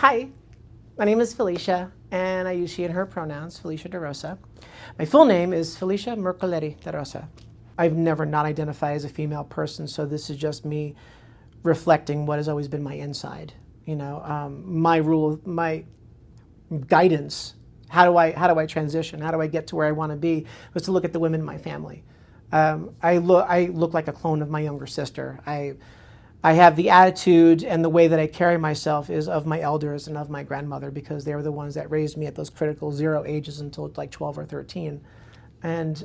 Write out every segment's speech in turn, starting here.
Hi, my name is Felicia, and I use she and her pronouns, Felicia DeRosa. My full name is Felicia Mercoledi DeRosa. I've never not identified as a female person, so this is just me reflecting what has always been my inside. You know, my guidance. How do I transition? How do I get to where I want to be? Was to look at the women in my family. I look like a clone of my younger sister. I have the attitude and the way that I carry myself is of my elders and of my grandmother, because they were the ones that raised me at those critical 0 ages until like 12 or 13. And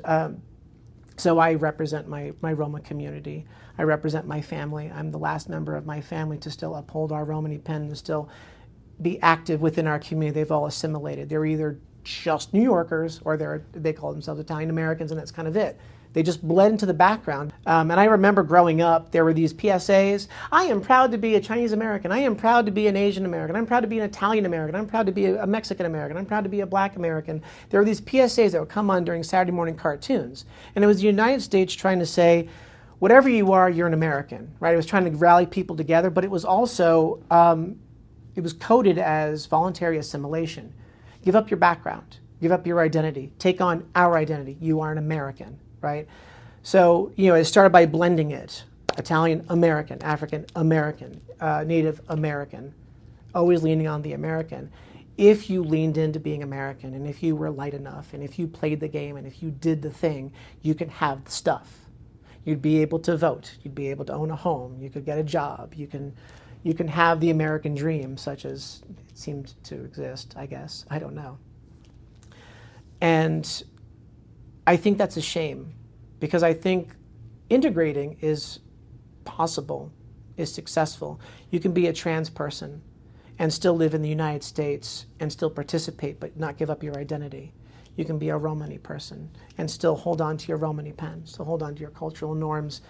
so I represent my Roma community. I represent my family. I'm the last member of my family to still uphold our Romany pen and still be active within our community. They've all assimilated. They're either just New Yorkers or they call themselves Italian Americans, and that's kind of it. They just bled into the background. And I remember growing up, there were these PSAs. I am proud to be a Chinese American. I am proud to be an Asian American. I'm proud to be an Italian American. I'm proud to be a Mexican American. I'm proud to be a Black American. There were these PSAs that would come on during Saturday morning cartoons. And it was the United States trying to say, whatever you are, you're an American, right? It was trying to rally people together, but it was also, it was coded as voluntary assimilation. Give up your background. Give up your identity. Take on our identity. You are an American. Right? So, you know, it started by blending it. Italian American, African American, Native American, always leaning on the American. If you leaned into being American, and if you were light enough, and if you played the game, and if you did the thing, you can have the stuff. You'd be able to vote. You'd be able to own a home. You could get a job. You can have the American dream, such as it seemed to exist, I guess. I don't know. And I think that's a shame, because I think integrating is possible, is successful. You can be a trans person and still live in the United States and still participate but not give up your identity. You can be a Romani person and still hold on to your Romani pen, still hold on to your cultural norms,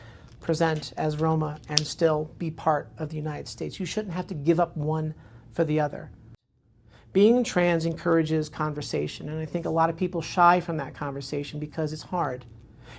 present as Roma, and still be part of the United States. You shouldn't have to give up one for the other. Being trans encourages conversation, and I think a lot of people shy from that conversation because it's hard.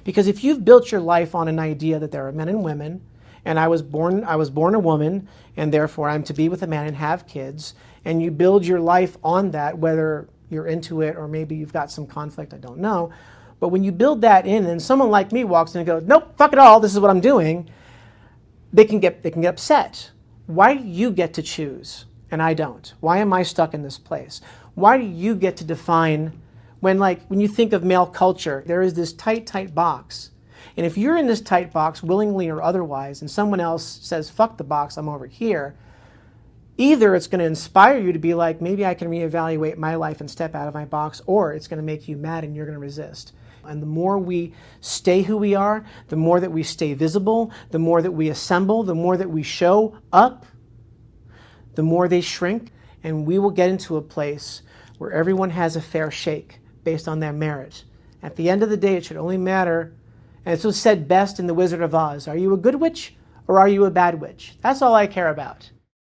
Because if you've built your life on an idea that there are men and women, and I was born a woman, and therefore I'm to be with a man and have kids, and you build your life on that, whether you're into it or maybe you've got some conflict, I don't know, but when you build that in, and someone like me walks in and goes, nope, fuck it all, this is what I'm doing, they can get upset. Why do you get to choose? And I don't? Why am I stuck in this place? Why do you get to define, when you think of male culture, there is this tight box. And if you're in this tight box, willingly or otherwise, and someone else says, fuck the box, I'm over here, either it's going to inspire you to be like, maybe I can reevaluate my life and step out of my box, or it's going to make you mad and you're going to resist. And the more we stay who we are, the more that we stay visible, the more that we assemble, the more that we show up, the more they shrink, and we will get into a place where everyone has a fair shake based on their merit. At the end of the day, it should only matter, and it's what's said best in The Wizard of Oz, are you a good witch or are you a bad witch? That's all I care about.